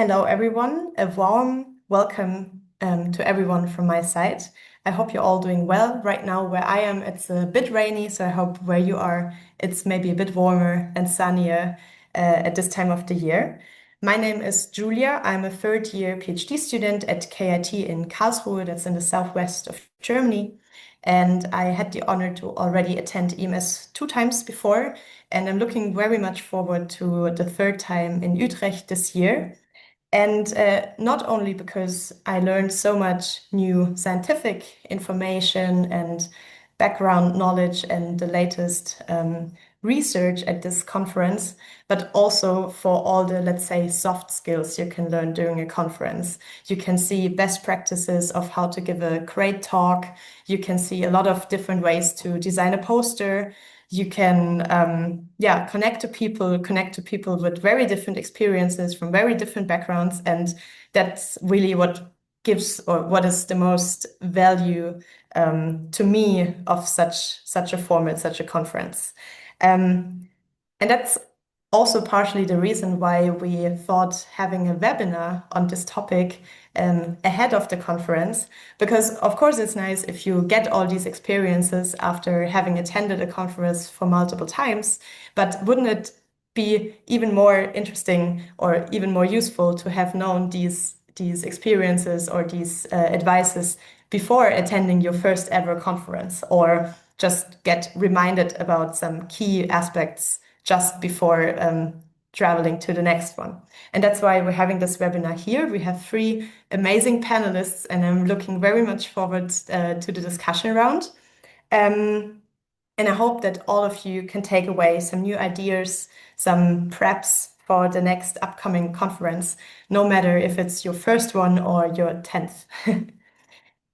Hello, everyone. A warm welcome to everyone from my side. I hope you're all doing well. Right now, where I am, it's a bit rainy, so I hope where you are, it's maybe a bit warmer and sunnier at this time of the year. My name is Julia. I'm a third year PhD student at KIT in Karlsruhe, that's in the southwest of Germany. And I had the honor to already attend EMS 2 times before, and I'm looking very much forward to the third time in Utrecht this year. And not only because I learned so much new scientific information and background knowledge and the latest research at this conference, but also for all the, let's say, soft skills you can learn during a conference. You can see best practices of how to give a great talk. You can see a lot of different ways to design a poster. You can connect to people with very different experiences from very different backgrounds, and that's really what gives or what is the most value to me of such a format, such a conference. And that's also partially the reason why we thought having a webinar on this topic ahead of the conference, because of course it's nice if you get all these experiences after having attended a conference for multiple times, but wouldn't it be even more interesting or even more useful to have known these experiences or these advices before attending your first ever conference, or just get reminded about some key aspects just before traveling to the next one. And that's why we're having this webinar here. We have 3 amazing panelists, and I'm looking very much forward to the discussion round. And I hope that all of you can take away some new ideas, some preps for the next upcoming conference, no matter if it's your first one or your 10th.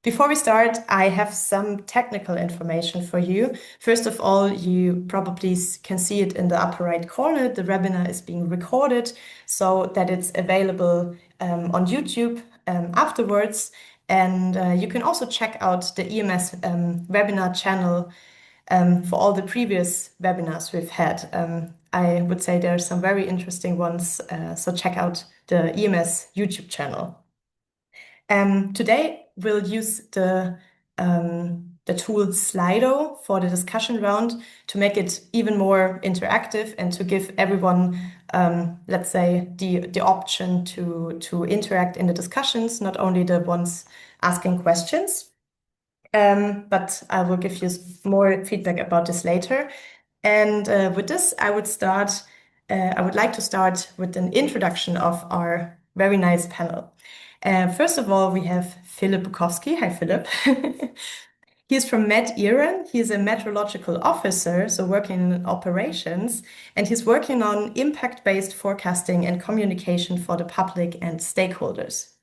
Before we start, I have some technical information for you. First of all, you probably can see it in the upper right corner. The webinar is being recorded so that it's available on YouTube afterwards. And you can also check out the EMS webinar channel for all the previous webinars we've had. I would say there are some very interesting ones, so check out the EMS YouTube channel. Today we'll use the tool Slido for the discussion round to make it even more interactive and to give everyone, let's say, the option to interact in the discussions, not only the ones asking questions. But I will give you more feedback about this later. And with this, I would like to start with an introduction of our very nice panel. First of all, we have Philip Bukowski. Hi, Philip. He's from Met Iran. He's a meteorological officer, so working in operations, and he's working on impact-based forecasting and communication for the public and stakeholders.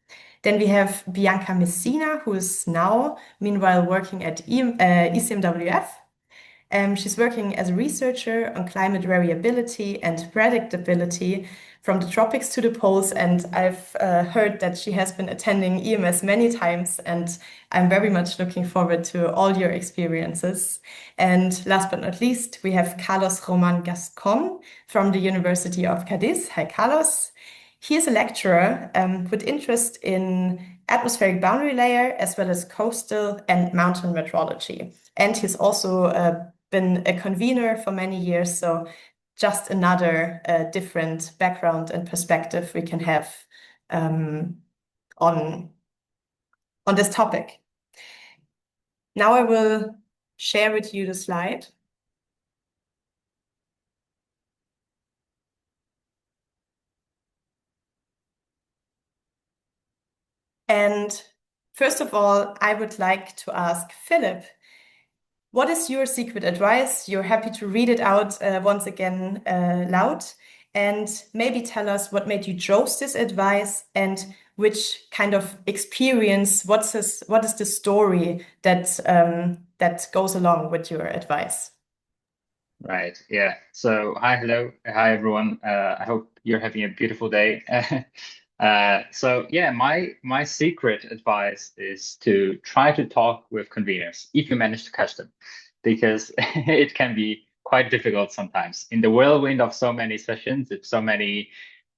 Then we have Bianca Messina, who is now, meanwhile, working at ECMWF. She's working as a researcher on climate variability and predictability from the tropics to the poles, and I've heard that she has been attending EMS many times, and I'm very much looking forward to all your experiences. And last but not least, we have Carlos Roman Gascon from the University of Cadiz. Hi, Carlos. He is a lecturer with interest in atmospheric boundary layer as well as coastal and mountain meteorology. And he's also been a convener for many years, so just another different background and perspective we can have on this topic. Now I will share with you the slide. And first of all, I would like to ask Philip, what is your secret advice? You're happy to read it out once again loud, and maybe tell us what made you chose this advice and which kind of experience, what is the story that goes along with your advice? Right. Yeah. So hi, hello. Hi, everyone. I hope you're having a beautiful day. So yeah, my secret advice is to try to talk with conveners if you manage to catch them, because it can be quite difficult sometimes in the whirlwind of so many sessions, it's so many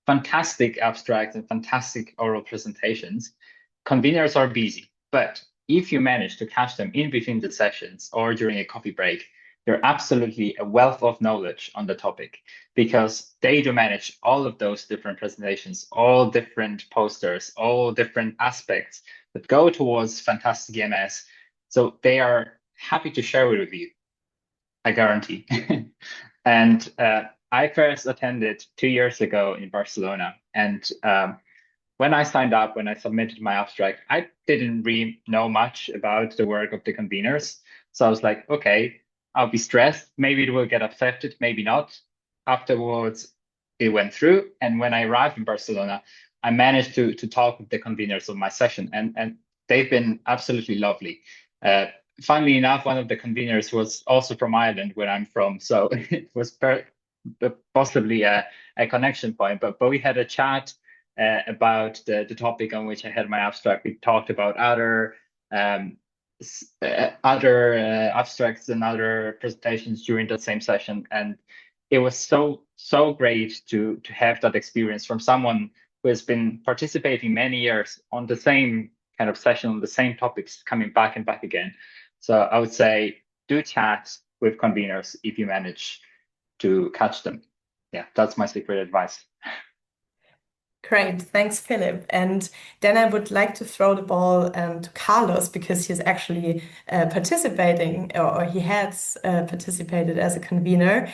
fantastic abstracts and fantastic oral presentations, conveners are busy. But if you manage to catch them in between the sessions or during a coffee break, they're absolutely a wealth of knowledge on the topic because they do manage all of those different presentations, all different posters, all different aspects that go towards fantastic EMS. So they are happy to share it with you, I guarantee. And I first attended 2 years ago in Barcelona. And when I signed up, when I submitted my abstract, I didn't really know much about the work of the conveners. So I was like, okay, I'll be stressed. Maybe it will get accepted, maybe not. Afterwards, it went through. And when I arrived in Barcelona, I managed to talk with the conveners of my session, and they've been absolutely lovely. Uh, Funnily enough, one of the conveners was also from Ireland, where I'm from. So it was possibly a connection point. But we had a chat about the topic on which I had my abstract. We talked about um, other abstracts and other presentations during the same session, and it was so great to have that experience from someone who has been participating many years on the same kind of session on the same topics, coming back and back again. So I would say do chat with conveners if you manage to catch them. Yeah, that's my secret advice. Great, thanks, Philip. And then I would like to throw the ball to Carlos because he's actually participating, or he has participated as a convener.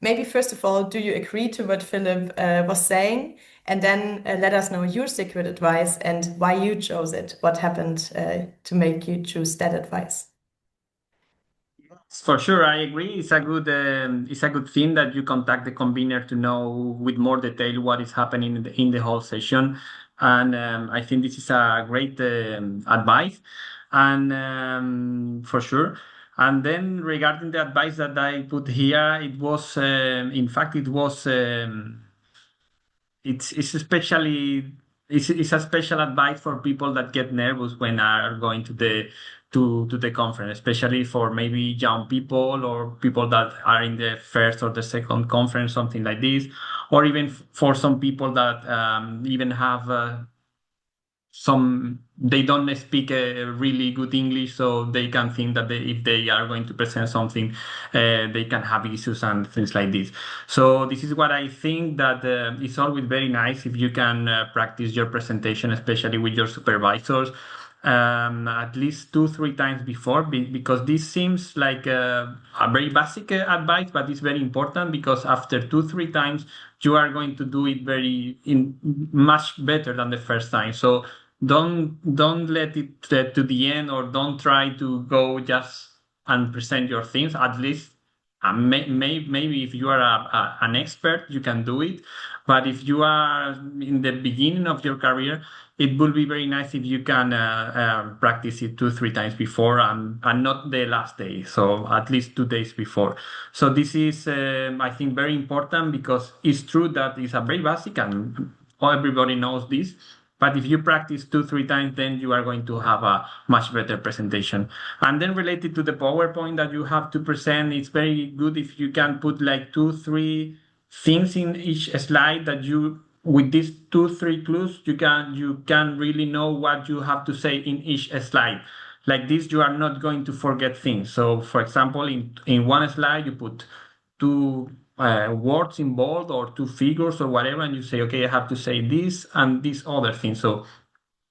Maybe first of all, do you agree to what Philip was saying? And then let us know your secret advice and why you chose it. What happened to make you choose that advice? For sure, I agree. It's a good thing that you contact the convener to know with more detail what is happening in the whole session, and I think this is a great advice, and for sure. And then regarding the advice that I put here, it was in fact it was. It's especially it's a special advice for people that get nervous when are going to the conference, especially for maybe young people or people that are in the first or the second conference, something like this, or even for some people that even have some they don't speak a really good English, so they can think that if they are going to present something, they can have issues and things like this. So this is what I think that it's always very nice if you can practice your presentation, especially with your supervisors. At least 2-3 times before, because this seems like a very basic advice, but it's very important because after 2-3 times you are going to do it very in much better than the first time. So don't let it to the end, or don't try to go just and present your things. At least maybe if you are an expert, you can do it. But if you are in the beginning of your career, it would be very nice if you can practice it 2-3 times before, and not the last day. So at least 2 days before. So this is, I think, very important because it's true that it's a very basic and everybody knows this. But if you practice 2-3 times, then you are going to have a much better presentation. And then related to the PowerPoint that you have to present, it's very good if you can put like 2-3 things in each slide that you with these 2-3 clues you can really know what you have to say in each slide. Like this, you are not going to forget things. So for example, in one slide you put two words in bold or two figures or whatever, and you say, okay, I have to say this and this other thing. So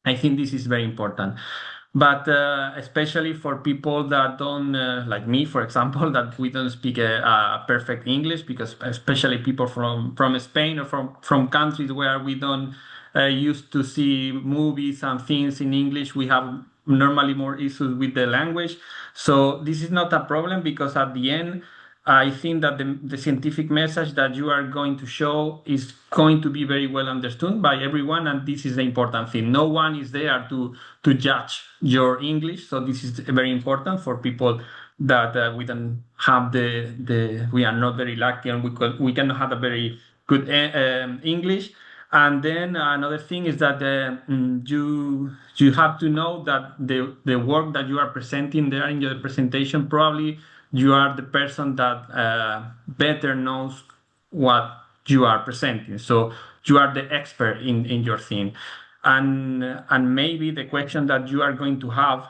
I think this is very important. But especially for people that don't, like me, for example, that we don't speak perfect English, because especially people from Spain or from countries where we don't used to see movies and things in English, we have normally more issues with the language. So this is not a problem, because at the end, I think that the scientific message that you are going to show is going to be very well understood by everyone, and this is the important thing. No one is there to judge your English, so this is very important for people that we don't have we are not very lucky, and we cannot have a very good English. And then another thing is that you have to know that the work that you are presenting there in your presentation, probably you are the person that better knows what you are presenting. So you are the expert in your thing. And maybe the question that you are going to have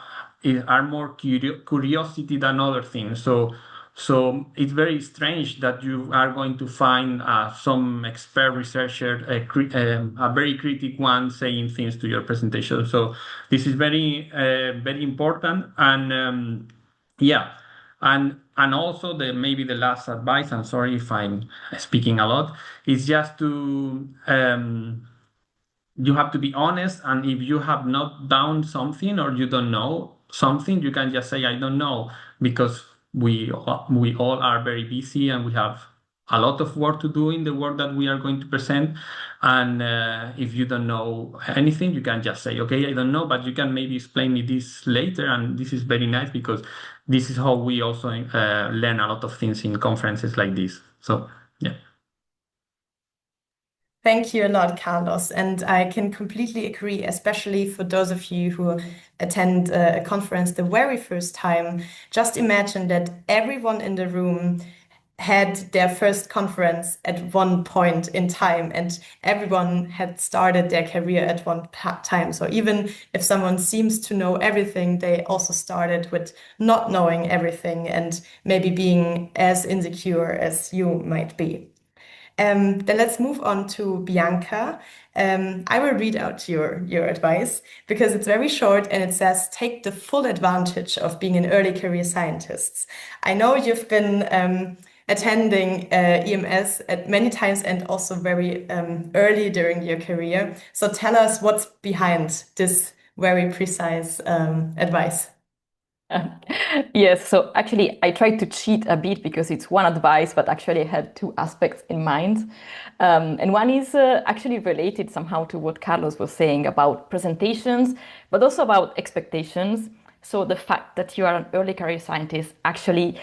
are more curiosity than other things. So it's very strange that you are going to find some expert researcher, a very critical one, saying things to your presentation. So this is very important. And yeah, and also maybe the last advice. I'm sorry if I'm speaking a lot. Is just to you have to be honest, and if you have not done something or you don't know something, you can just say I don't know, because we all are very busy and we have a lot of work to do in the work that we are going to present. And if you don't know anything, you can just say, okay, I don't know, but you can maybe explain me this later. And this is very nice, because this is how we also learn a lot of things in conferences like this. So yeah. Thank you a lot, Carlos. And I can completely agree, especially for those of you who attend a conference the very first time. Just imagine that everyone in the room had their first conference at one point in time, and everyone had started their career at one time. So even if someone seems to know everything, they also started with not knowing everything and maybe being as insecure as you might be. Then let's move on to Bianca. I will read out your advice because it's very short and it says, take the full advantage of being an early career scientist. I know you've been attending EMS at many times and also very early during your career. So tell us what's behind this very precise advice. Yes, so actually I tried to cheat a bit because it's one advice, but actually I had two aspects in mind. And one is actually related somehow to what Carlos was saying about presentations, but also about expectations. So the fact that you are an early career scientist actually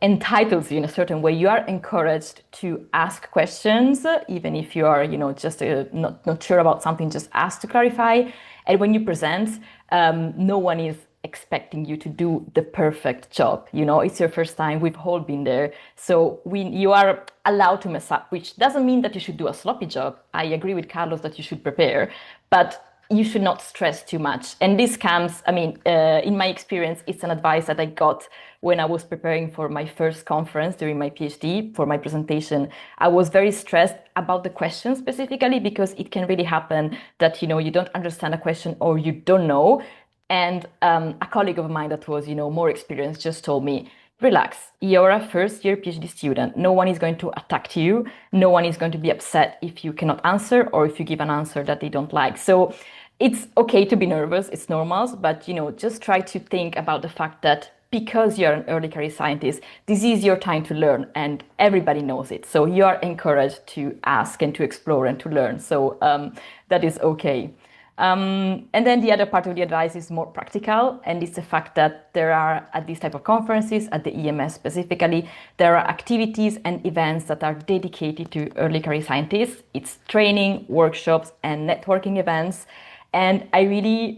entitles you in a certain way. You are encouraged to ask questions, even if you are, just not sure about something, just ask to clarify. And when you present, no one is expecting you to do the perfect job. It's your first time. We've all been there. So you are allowed to mess up, which doesn't mean that you should do a sloppy job. I agree with Carlos that you should prepare, but you should not stress too much. And this comes, in my experience, it's an advice that I got when I was preparing for my first conference during my PhD for my presentation. I was very stressed about the question specifically, because it can really happen that, you don't understand a question or you don't know. And a colleague of mine that was, more experienced just told me, relax, you're a first year PhD student. No one is going to attack you. No one is going to be upset if you cannot answer or if you give an answer that they don't like. So it's okay to be nervous. It's normal. But, just try to think about the fact that because you're an early career scientist, this is your time to learn and everybody knows it. So you are encouraged to ask and to explore and to learn. So that is okay. And then the other part of the advice is more practical, and it's the fact that there are, at these type of conferences, at the EMS specifically, there are activities and events that are dedicated to early career scientists. It's training, workshops, and networking events. And I really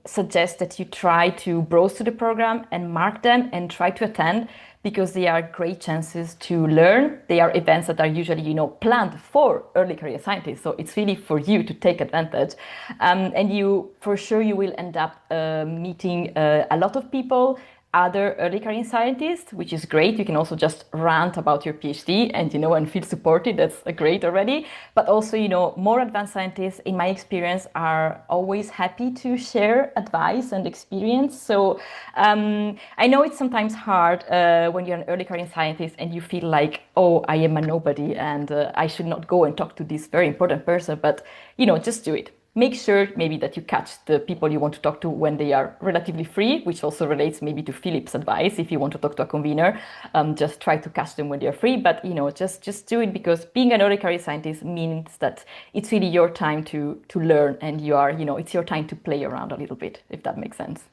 suggest that you try to browse to the program and mark them and try to attend, because they are great chances to learn. They are events that are usually, planned for early career scientists. So it's really for you to take advantage. And for sure, you will end up meeting a lot of people, other early career scientists, which is great. You can also just rant about your PhD and, and feel supported. That's great already. But also, more advanced scientists, in my experience, are always happy to share advice and experience. So I know it's sometimes hard when you're an early career scientist and you feel like, oh, I am a nobody and I should not go and talk to this very important person. But, just do it. Make sure maybe that you catch the people you want to talk to when they are relatively free, which also relates maybe to Philip's advice. If you want to talk to a convener, just try to catch them when they're free. But, just do it, because being an early career scientist means that it's really your time to learn, and you are, it's your time to play around a little bit, if that makes sense.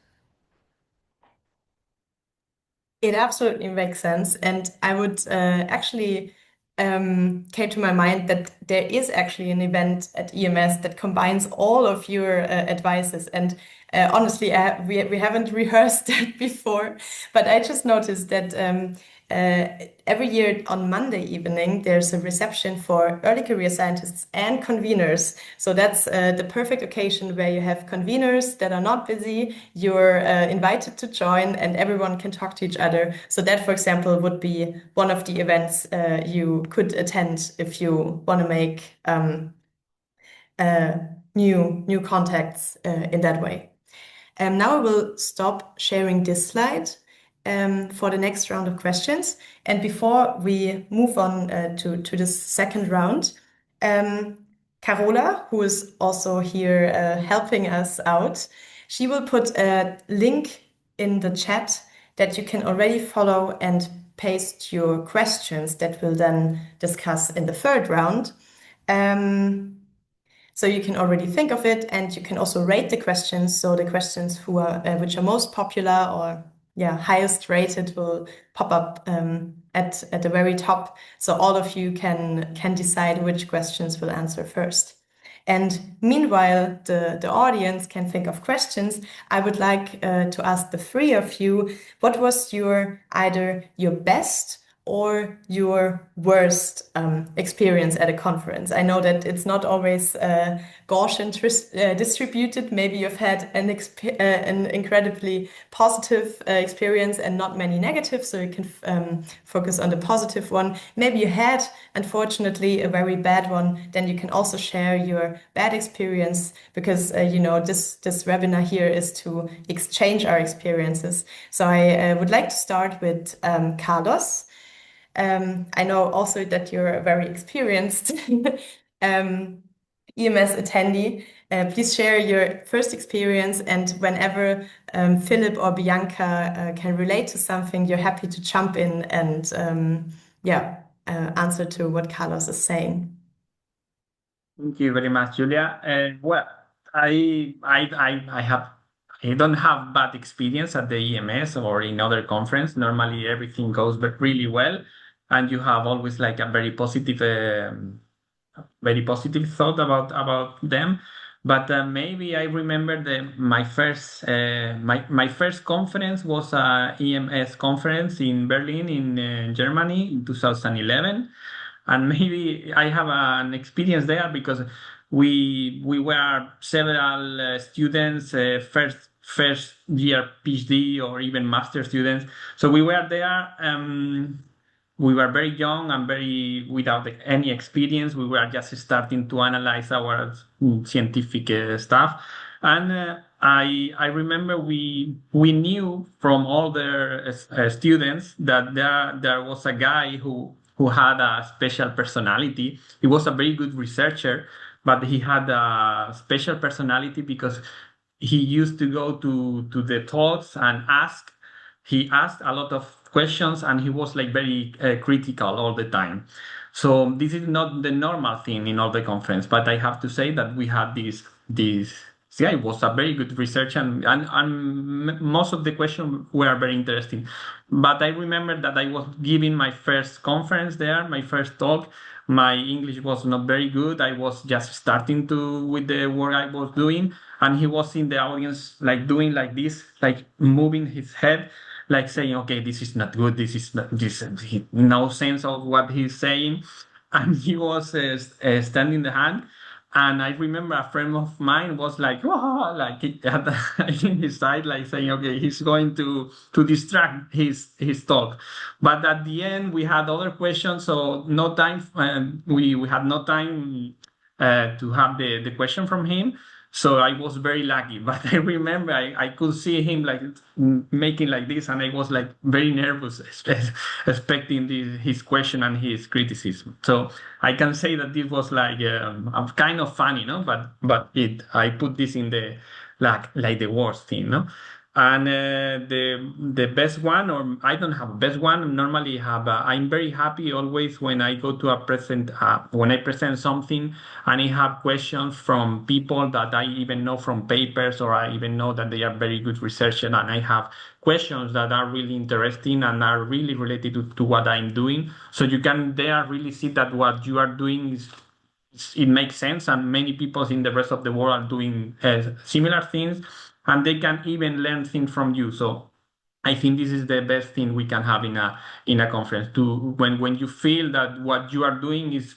It absolutely makes sense. And I would actually came to my mind that there is actually an event at EMS that combines all of your advices. And Honestly, we haven't rehearsed that before, but I just noticed that every year on Monday evening, there's a reception for early career scientists and conveners. So that's the perfect occasion where you have conveners that are not busy, you're invited to join, and everyone can talk to each other. So that, for example, would be one of the events you could attend if you want to make new contacts in that way. Now I will stop sharing this slide for the next round of questions. And before we move on to this second round, Carola, who is also here helping us out, she will put a link in the chat that you can already follow and paste your questions that we'll then discuss in the third round. So you can already think of it, and you can also rate the questions. So the questions which are most popular or highest rated will pop up at the very top. So all of you can decide which questions we'll answer first. And meanwhile, the audience can think of questions. I would like to ask the three of you, what was either your best or your worst experience at a conference? I know that it's not always Gaussian distributed. Maybe you've had an incredibly positive experience and not many negative, so you can focus on the positive one. Maybe you had, unfortunately, a very bad one. Then you can also share your bad experience, because this webinar here is to exchange our experiences. So I would like to start with Carlos. I know also that you're a very experienced EMS attendee. Please share your first experience, and whenever Philip or Bianca can relate to something, you're happy to jump in and answer to what Carlos is saying. Thank you very much, Julia. Well, I don't have bad experience at the EMS or in other conference. Normally everything goes really well, and you have always like a very positive thought about them. But maybe I remember my first conference was a EMS conference in Berlin in Germany in 2011. And maybe I have an experience there because we were several students, first year PhD or even master students. So we were there. We were very young and very without any experience. We were just starting to analyze our scientific stuff. And I remember we knew from all the students that there was a guy who had a special personality. He was a very good researcher, but he had a special personality because he used to go to the talks and he asked a lot of questions, and he was like very critical all the time. So this is not the normal thing in all the conference, but I have to say that we had this yeah, it was a very good research, and most of the questions were very interesting. But I remember that I was giving my first conference there, my first talk. My English was not very good. I was just starting with the work I was doing, and he was in the audience like doing like this, like moving his head, like saying, okay, this is not good, this is not, this no sense of what he's saying. And he was standing the hand. And I remember a friend of mine was like, oh, like in his side, like saying, okay, he's going to distract his talk. But at the end, we had other questions, so no time. We had no time to have the question from him. So I was very lucky. But I remember I could see him like making like this, and I was like very nervous, expecting his question and his criticism. So I can say that this was like kind of funny, no? But I put this in the like the worst thing, no? And the best one, or I don't have a best one. Normally have I'm very happy always when I go to when I present something and I have questions from people that I even know from papers, or I even know that they are very good researchers, and I have questions that are really interesting and are really related to what I'm doing. So you can there really see that what you are doing it makes sense, and many people in the rest of the world are doing similar things. and they can even learn things from you. So I think this is the best thing we can have in a conference, to when you feel that what you are doing is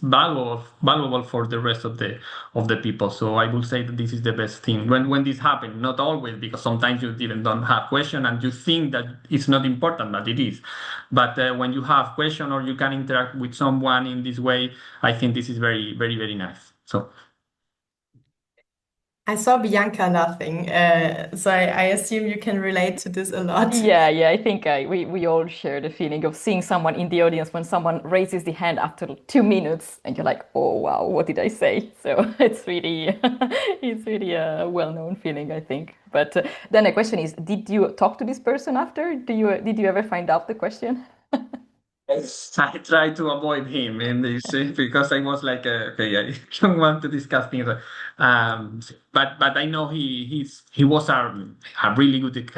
valuable for the rest of the people. So I will say that this is the best thing when this happens. Not always, because sometimes you even don't have question and you think that it's not important, but it is. But when you have question or you can interact with someone in this way, I think this is very, very, very nice. So. I saw Bianca laughing, so I assume you can relate to this a lot. Yeah, I think we all share the feeling of seeing someone in the audience when someone raises the hand after 2 minutes, and you're like, oh wow, what did I say? So it's really it's really a well-known feeling, I think. But then the question is, did you talk to this person after? Did you ever find out the question? I tried to avoid him in this because I was like, okay, I don't want to discuss things. Um, but I know he was a really good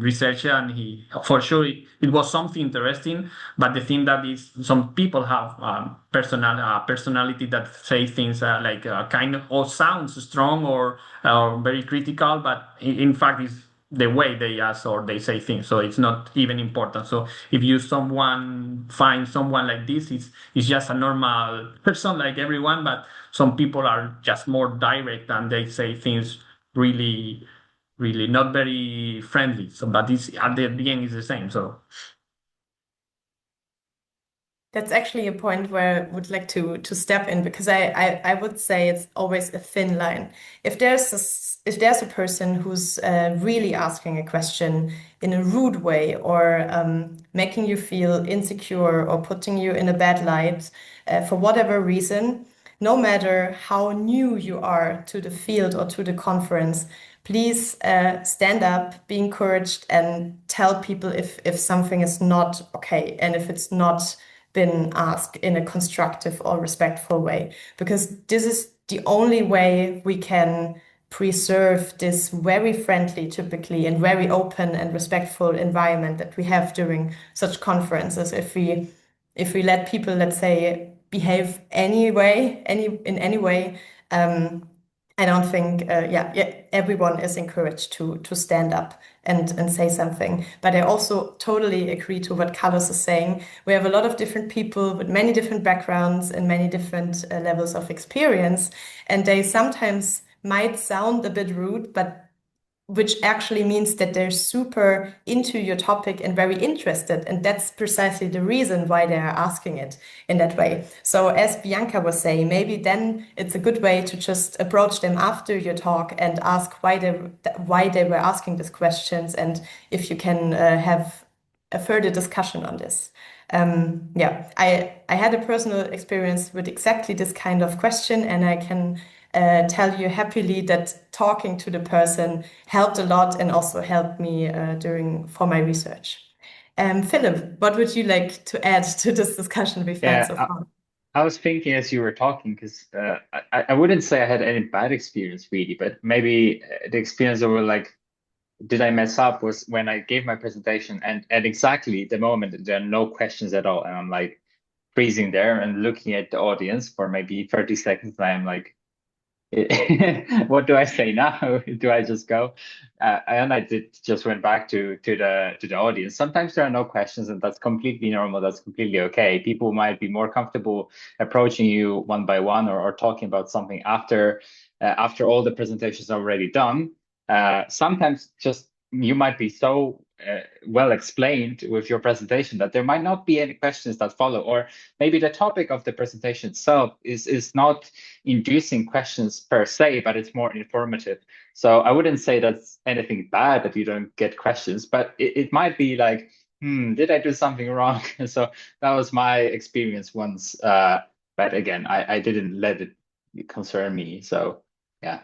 researcher, and he for sure it was something interesting. But the thing that is, some people have personality that say things like kind of or sounds strong or very critical, but in fact is the way they ask or they say things. So it's not even important. So if you find someone like this, it's just a normal person like everyone, but some people are just more direct and they say things really, really not very friendly. So, but it's at the end is the same. So. That's actually a point where I would like to step in, because I would say it's always a thin line. If there's a person who's really asking a question in a rude way, or making you feel insecure or putting you in a bad light for whatever reason, no matter how new you are to the field or to the conference, please stand up, be encouraged, and tell people if something is not okay and if it's not been asked in a constructive or respectful way, because this is the only way we can preserve this very friendly, typically, and very open and respectful environment that we have during such conferences. If we let people, let's say, behave in any way, I don't think, everyone is encouraged to stand up and say something. But I also totally agree to what Carlos is saying. We have a lot of different people with many different backgrounds and many different levels of experience, and they sometimes might sound a bit rude, but which actually means that they're super into your topic and very interested. And that's precisely the reason why they are asking it in that way. So as Bianca was saying, maybe then it's a good way to just approach them after your talk and ask why they were asking these questions, and if you can have a further discussion on this. I had a personal experience with exactly this kind of question, and I can tell you happily that talking to the person helped a lot and also helped me for my research. Philip, what would you like to add to this discussion we've had so far? I was thinking as you were talking, because I wouldn't say I had any bad experience really, but maybe the experience over like, did I mess up, was when I gave my presentation and at exactly the moment there are no questions at all. And I'm like freezing there and looking at the audience for maybe 30 seconds. And I'm like, what do I say now? Do I just go? And I just went back to the audience. Sometimes there are no questions, and that's completely normal. That's completely okay. People might be more comfortable approaching you one by one, or talking about something after all the presentations are already done. Sometimes just you might be so well explained with your presentation that there might not be any questions that follow, or maybe the topic of the presentation itself is not inducing questions per se, but it's more informative. So I wouldn't say that's anything bad that you don't get questions, but it might be like, did I do something wrong? So that was my experience once. But again, I didn't let it concern me. So yeah.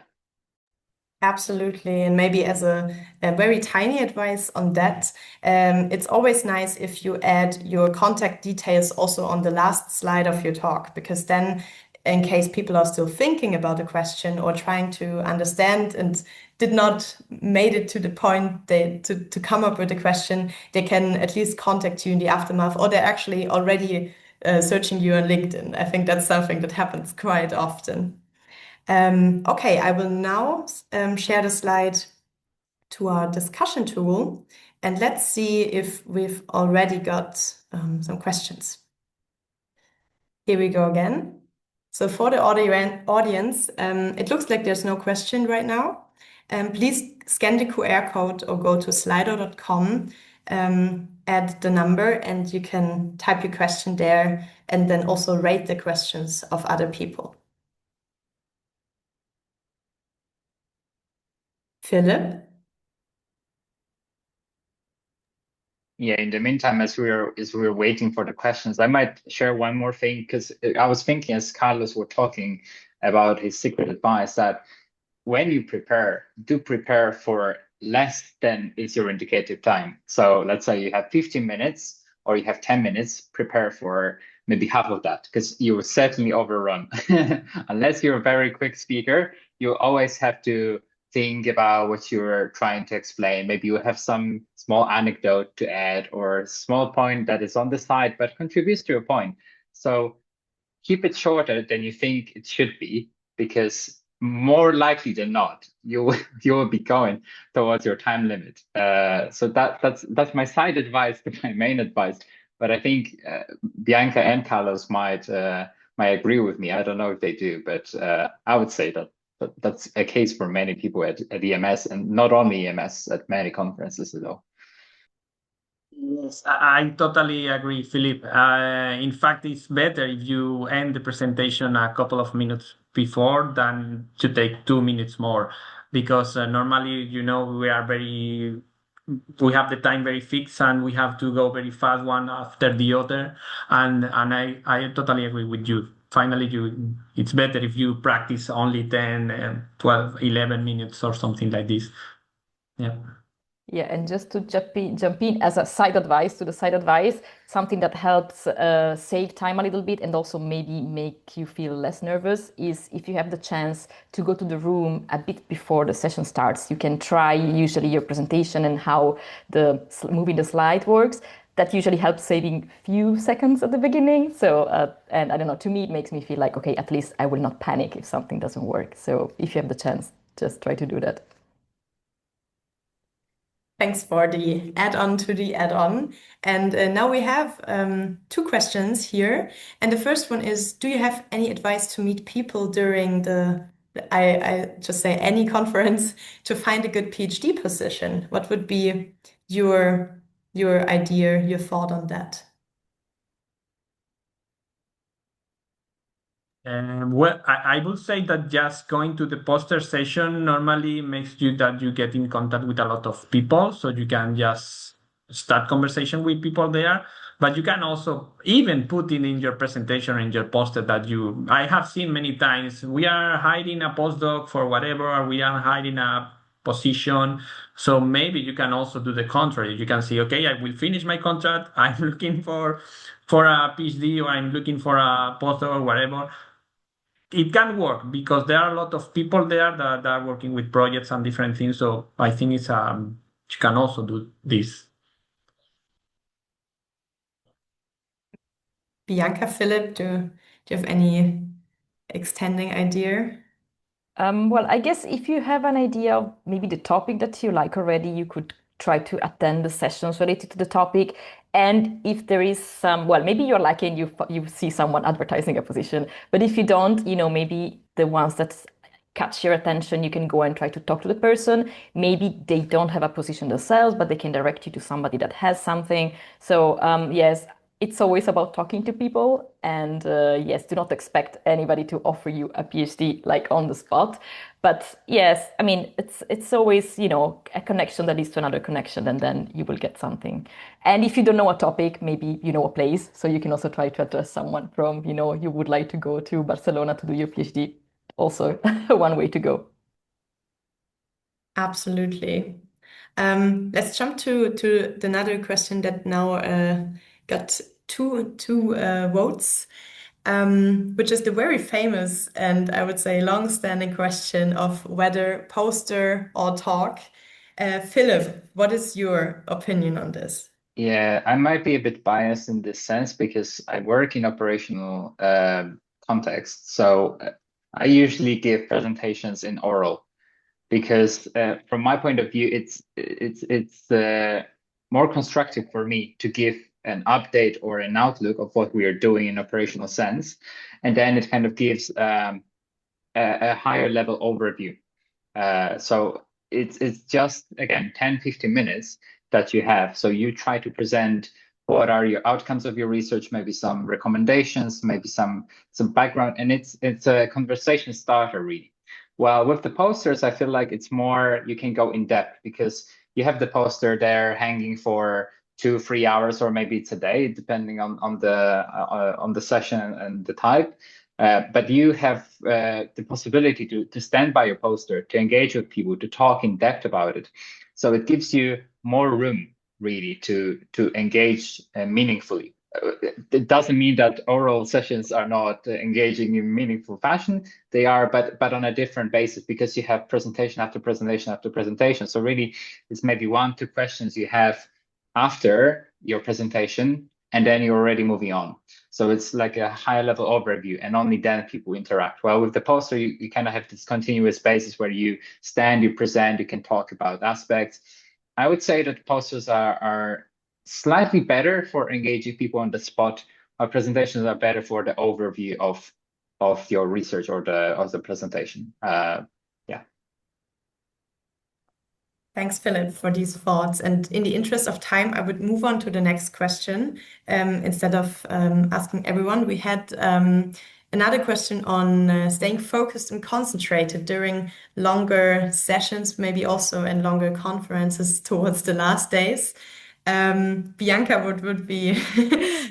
Absolutely. And maybe as a very tiny advice on that, it's always nice if you add your contact details also on the last slide of your talk, because then, in case people are still thinking about a question or trying to understand and did not made it to the point to come up with a question, they can at least contact you in the aftermath, or they're actually already searching you on LinkedIn. I think that's something that happens quite often. Okay, I will now share the slide to our discussion tool, and let's see if we've already got some questions. Here we go again. So for the audience, it looks like there's no question right now. Please scan the QR code or go to slido.com, add the number, and you can type your question there and then also rate the questions of other people. Philip? Yeah, in the meantime, as we're waiting for the questions, I might share one more thing, because I was thinking as Carlos were talking about his secret advice that when you prepare, do prepare for less than is your indicative time. So let's say you have 15 minutes or you have 10 minutes, prepare for maybe half of that, because you will certainly overrun. Unless you're a very quick speaker, you always have to think about what you're trying to explain. Maybe you have some small anecdote to add or small point that is on the side but contributes to your point. So keep it shorter than you think it should be, because more likely than not, you will be going towards your time limit. So that's my side advice to my main advice. But I think Bianca and Carlos might agree with me. I don't know if they do, but I would say that's a case for many people at EMS, and not only EMS, at many conferences as well. Yes, I totally agree, Philip. In fact, it's better if you end the presentation a couple of minutes before than to take 2 minutes more, because normally, we have the time very fixed and we have to go very fast one after the other. And I totally agree with you. Finally, it's better if you practice only 10, 12, 11 minutes or something like this. Yeah. Yeah, and just to jump in as a side advice, something that helps save time a little bit and also maybe make you feel less nervous is if you have the chance to go to the room a bit before the session starts. You can try usually your presentation and how moving the slide works. That usually helps saving few seconds at the beginning. So, and I don't know, to me, it makes me feel like, okay, at least I will not panic if something doesn't work. So if you have the chance, just try to do that. Thanks for the add-on to the add-on. And now we have 2 questions here. And the first one is, do you have any advice to meet people during I just say any conference to find a good PhD position? What would be your idea, your thought on that? Well, I would say that just going to the poster session normally makes you get in contact with a lot of people, so you can just start conversation with people there. But you can also even put it in your presentation, in your poster I have seen many times, we are hiring a postdoc for whatever, or we are hiring a position. So maybe you can also do the contrary. You can say, okay, I will finish my contract. I'm looking for a PhD, or I'm looking for a postdoc or whatever. It can work because there are a lot of people there that are working with projects and different things. So I think you can also do this. Bianca, Philip, do you have any extending idea? Well, I guess if you have an idea of maybe the topic that you like already, you could try to attend the sessions related to the topic. And if there is maybe you're lucky and you see someone advertising a position. But if you don't, maybe the ones that catch your attention, you can go and try to talk to the person. Maybe they don't have a position themselves, but they can direct you to somebody that has something. So yes, it's always about talking to people, and yes, do not expect anybody to offer you a PhD like on the spot. But yes, I mean, it's always, a connection that leads to another connection, and then you will get something. And if you don't know a topic, maybe you know a place, so you can also try to address someone from, you would like to go to Barcelona to do your PhD. Also, one way to go. Absolutely. Let's jump to another question that now got two votes, which is the very famous and I would say long-standing question of whether poster or talk. Philip, what is your opinion on this? Yeah, I might be a bit biased in this sense because I work in operational context. So I usually give presentations in oral. because from my point of view, it's more constructive for me to give an update or an outlook of what we are doing in operational sense, and then it kind of gives a higher level overview. So it's just, again, 10-15 minutes that you have. So you try to present what are your outcomes of your research, maybe some recommendations, maybe some background, and it's a conversation starter, really. Well, with the posters, I feel like it's more, you can go in depth because you have the poster there hanging for 2-3 hours, or maybe it's a day, depending on the session and the type. But you have the possibility to stand by your poster, to engage with people, to talk in depth about it. So it gives you more room, really, to engage meaningfully. It doesn't mean that oral sessions are not engaging in meaningful fashion. They are, but on a different basis, because you have presentation after presentation after presentation. So really, it's maybe 1-2 questions you have after your presentation, and then you're already moving on. So it's like a high level overview, and only then people interact. Well, with the poster, you kind of have this continuous basis where you stand, you present, you can talk about aspects. I would say that posters are slightly better for engaging people on the spot. Our presentations are better for the overview of your research or the presentation. Yeah. Thanks, Philip, for these thoughts. And in the interest of time, I would move on to the next question. Instead of asking everyone, we had another question on staying focused and concentrated during longer sessions, maybe also in longer conferences towards the last days. Bianca, what would be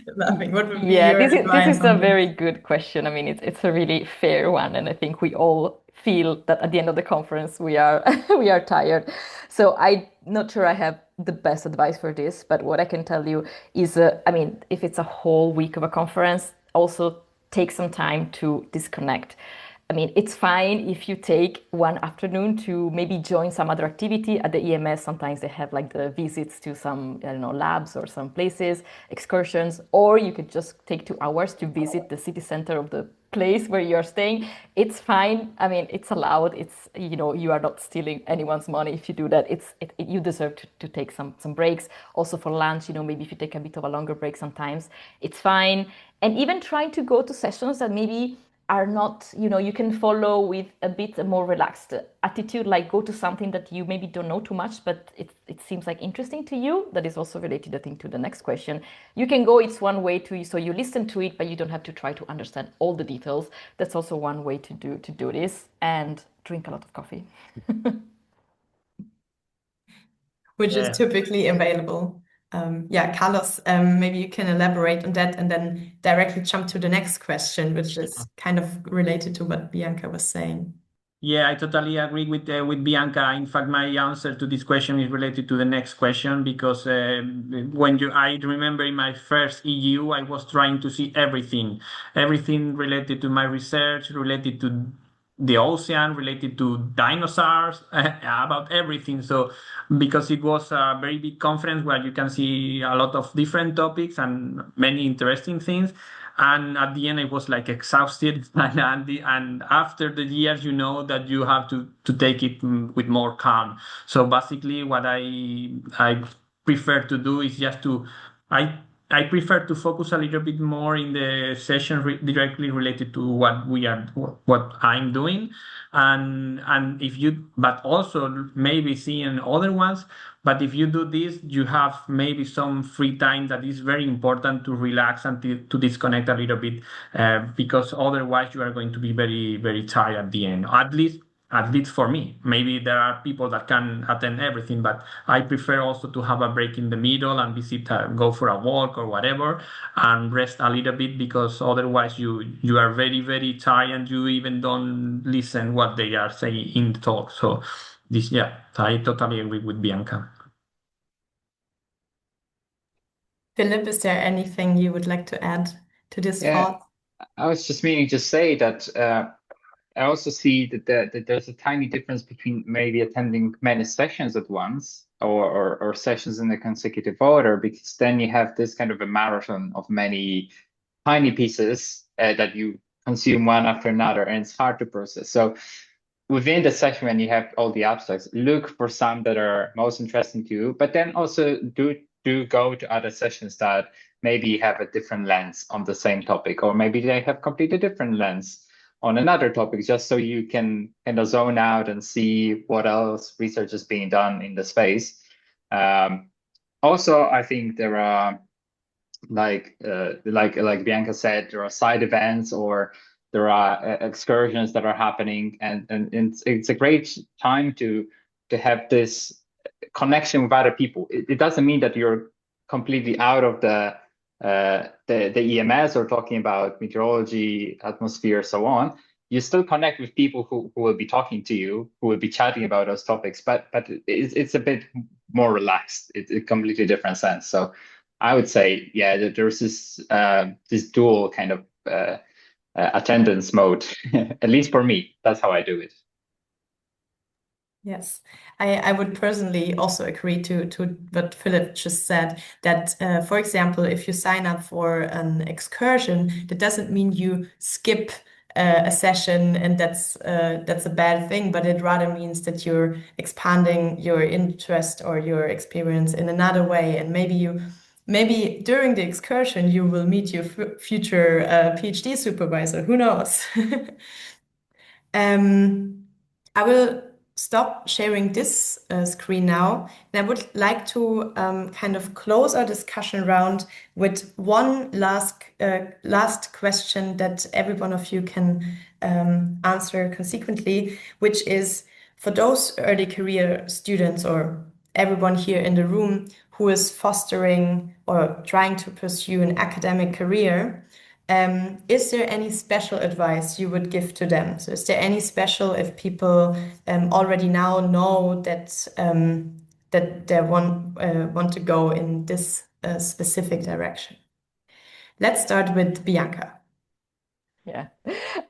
your this advice is a on this? very good question. I mean, it's a really fair one, and I think we all feel that at the end of the conference we are we are tired. So I'm not sure I have the best advice for this, but what I can tell you is, I mean, if it's a whole week of a conference, also take some time to disconnect. I mean, it's fine if you take one afternoon to maybe join some other activity at the EMS. Sometimes they have like the visits to some, I don't know, labs or some places, excursions, or you could just take 2 hours to visit the city center of the place where you're staying. It's fine. I mean, it's allowed. It's, you know, you are not stealing anyone's money if you do that. You deserve to take some breaks. Also for lunch, you know, maybe if you take a bit of a longer break sometimes, it's fine. And even trying to go to sessions that maybe are not, you know, you can follow with a bit more relaxed attitude, like go to something that you maybe don't know too much, but it seems like interesting to you. That is also related, I think, to the next question. You can go, it's one way to, so you listen to it, but you don't have to try to understand all the details. That's also one way to do this, and drink a lot of coffee. Which is Yeah. typically available. Yeah, Carlos, maybe you can elaborate on that and then directly jump to the next question, which is kind of related to what Bianca was saying. Yeah, I totally agree with Bianca. In fact, my answer to this question is related to the next question because I remember in my first EU, I was trying to see everything related to my research, related to the ocean, related to dinosaurs, about everything. So because it was a very big conference where you can see a lot of different topics and many interesting things. And at the end, I was like exhausted. And after the years, you know that you have to take it with more calm. So basically, what I prefer to do is just to I I prefer to focus a little bit more in the session directly related to what I'm doing, and if you, but also maybe seeing other ones. But if you do this, you have maybe some free time that is very important to relax and to disconnect a little bit, because otherwise you are going to be very, very tired at the end. At least for me. Maybe there are people that can attend everything, but I prefer also to have a break in the middle and go for a walk or whatever, and rest a little bit, because otherwise you are very, very tired and you even don't listen what they are saying in the talk. So yeah, I totally agree with Bianca. Philip, is there anything you would like to add to this thought? I was just meaning to say that I also see that there's a tiny difference between maybe attending many sessions at once or sessions in a consecutive order, because then you have this kind of a marathon of many tiny pieces that you consume one after another, and it's hard to process. So within the session when you have all the abstracts, look for some that are most interesting to you, but then also do go to other sessions that maybe have a different lens on the same topic, or maybe they have completely different lens on another topic, just so you can kind of zone out and see what else research is being done in the space. Also, I think there are like Bianca said, there are side events or there are excursions that are happening, and it's a great time to have this connection with other people. It doesn't mean that you're completely out of the EMS or talking about meteorology, atmosphere, so on. You still connect with people who will be talking to you, who will be chatting about those topics, but it's a bit more relaxed. It's a completely different sense. So I would say, yeah, that there's this dual kind of attendance mode, at least for me. That's how I do it. Yes, I would personally also agree to what Philip just said, that, for example, if you sign up for an excursion, that doesn't mean you skip a session and that's a bad thing, but it rather means that you're expanding your interest or your experience in another way. And maybe during the excursion, you will meet your future PhD supervisor, who knows? I will stop sharing this screen now, and I would like to kind of close our discussion round with one last question that every one of you can answer consequently, which is for those early career students or everyone here in the room who is fostering or trying to pursue an academic career. Is there any special advice you would give to them? So is there any special if people already now know that that they want to go in this specific direction? Let's start with Bianca. Yeah.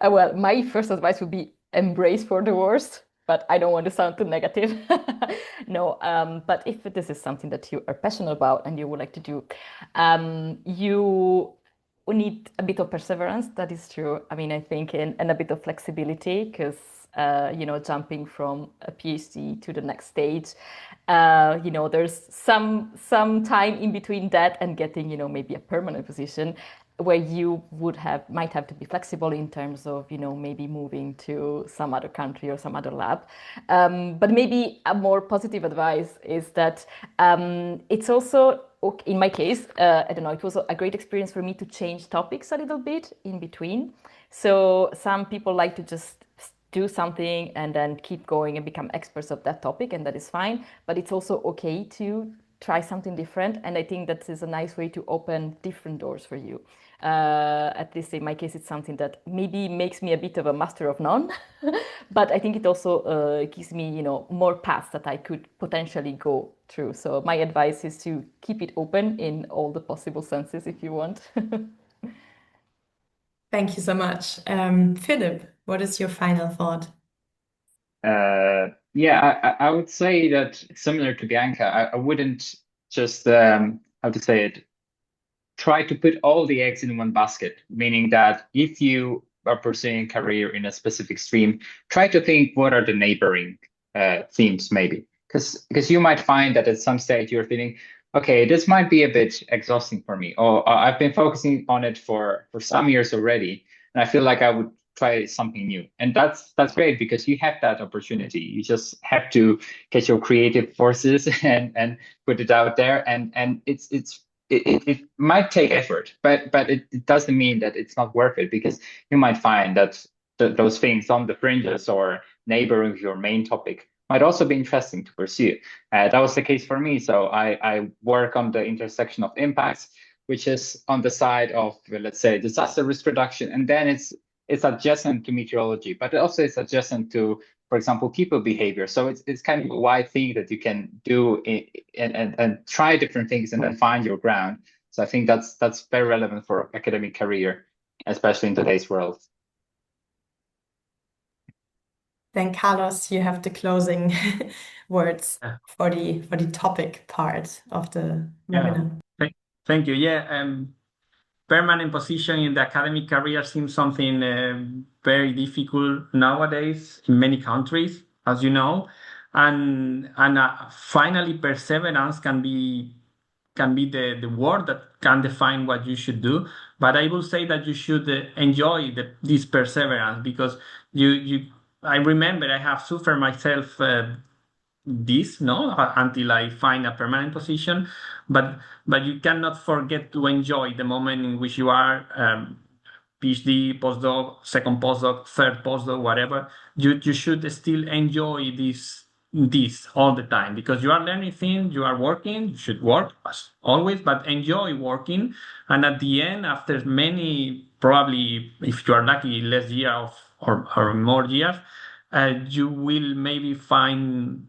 Well, my first advice would be embrace for the worst, but I don't want to sound too negative. No, but if this is something that you are passionate about and you would like to do, you need a bit of perseverance. That is true. I mean, I think, and a bit of flexibility, because jumping from a PhD to the next stage, there's some time in between that and getting, maybe a permanent position where you might have to be flexible in terms of, maybe moving to some other country or some other lab. But maybe a more positive advice is that it's also, in my case, I don't know, it was a great experience for me to change topics a little bit in between. So some people like to just do something and then keep going and become experts of that topic, and that is fine. But it's also okay to try something different. And I think that is a nice way to open different doors for you. At least in my case, it's something that maybe makes me a bit of a master of none, but I think it also gives me, more paths that I could potentially go through. So my advice is to keep it open in all the possible senses if you want. Thank you so much. Philip, what is your final thought? Yeah, I would say that similar to Bianca, I wouldn't just how to say it, try to put all the eggs in one basket, meaning that if you are pursuing a career in a specific stream, try to think what are the neighboring themes maybe. Because you might find that at some stage you're feeling, okay, this might be a bit exhausting for me, or I've been focusing on it for some years already, and I feel like I would try something new. And that's great because you have that opportunity. You just have to get your creative forces and put it out there. And it might take effort, but it doesn't mean that it's not worth it, because you might find that those things on the fringes or neighboring with your main topic might also be interesting to pursue. That was the case for me. So I work on the intersection of impacts, which is on the side of, let's say, disaster risk reduction, and then it's adjacent to meteorology, but also it's adjacent to, for example, people behavior. So it's kind of a wide thing that you can do and try different things and then find your ground. So I think that's very relevant for academic career, especially in today's world. Then Carlos, you have the closing words Yeah. for the topic part of the Yeah. webinar. Thank you. Yeah. permanent position in the academic career seems something very difficult nowadays in many countries, as you know, and finally perseverance can be the word that can define what you should do. But I will say that you should enjoy this perseverance because I remember I have suffered myself this no until I find a permanent position, but you cannot forget to enjoy the moment in which you are PhD, postdoc, second postdoc, third postdoc, whatever. You should still enjoy this all the time because you are learning things, you are working, you should work as always, but enjoy working. And at the end, after many, probably if you are lucky, less year or more years, you will maybe find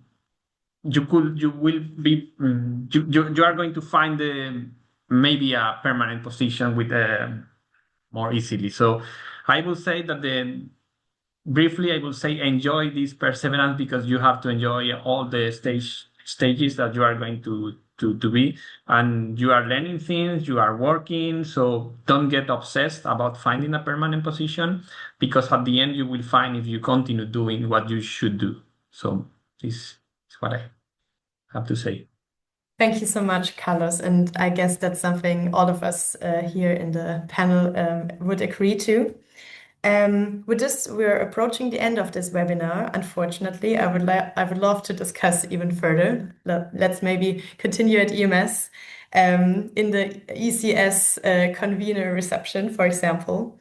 you will be you are going to find maybe a permanent position with more easily. So I will say that briefly I will say enjoy this perseverance because you have to enjoy all the stages that you are going to be, and you are learning things, you are working, so don't get obsessed about finding a permanent position because at the end you will find if you continue doing what you should do. So this is what I have to say. Thank you so much, Carlos. And I guess that's something all of us here in the panel would agree to. With this, we're approaching the end of this webinar. Unfortunately, I would love to discuss even further. Let's maybe continue at EMS in the ECS convener reception, for example.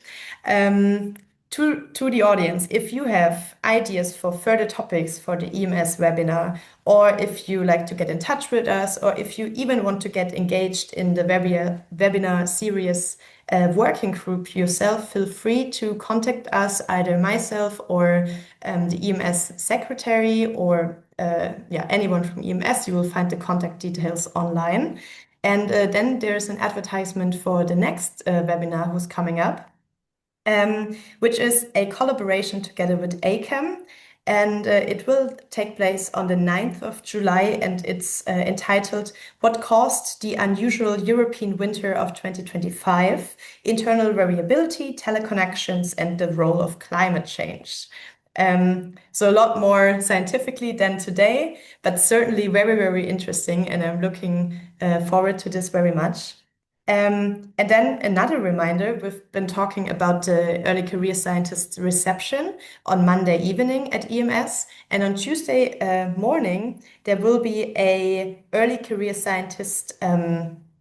To the audience, if you have ideas for further topics for the EMS webinar, or if you like to get in touch with us, or if you even want to get engaged in the webinar series working group yourself, feel free to contact us, either myself or the EMS secretary or anyone from EMS. You will find the contact details online. And then there's an advertisement for the next webinar who's coming up. Which is a collaboration together with ACAM. And it will take place on the 9th of July, and it's entitled What Caused the Unusual European Winter of 2025, Internal Variability, Teleconnections, and the Role of Climate Change. So a lot more scientifically than today, but certainly very, very interesting, and I'm looking forward to this very much. And then another reminder, we've been talking about the Early Career Scientist reception on Monday evening at EMS. And on Tuesday morning, there will be a Early Career Scientist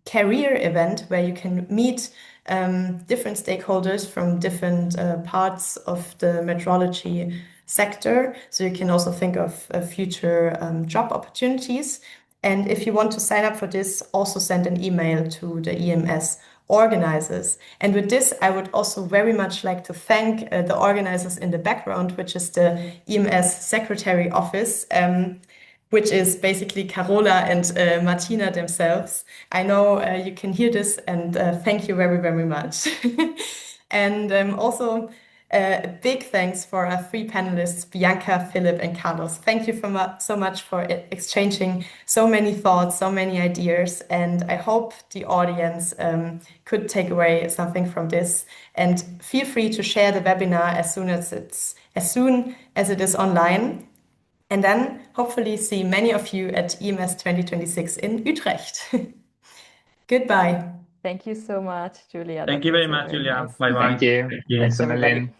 career event where you can meet different stakeholders from different parts of the metrology sector. So you can also think of future job opportunities. And if you want to sign up for this, also send an email to the EMS organizers. And with this, I would also very much like to thank the organizers in the background, which is the EMS Secretary Office, which is basically Carola and Martina themselves. I know you can hear this, and thank you very, very much. And also, a big thanks for our three panelists, Bianca, Philip, and Carlos. Thank you so much for exchanging so many thoughts, so many ideas, and I hope the audience could take away something from this. And feel free to share the webinar as soon as it is online. And then hopefully see many of you at EMS 2026 in Utrecht. Goodbye. Thank you so much, Julia. Thank you very much, Julia. Nice. Bye bye. Thank you. Thank you. Thanks a Everybody. million.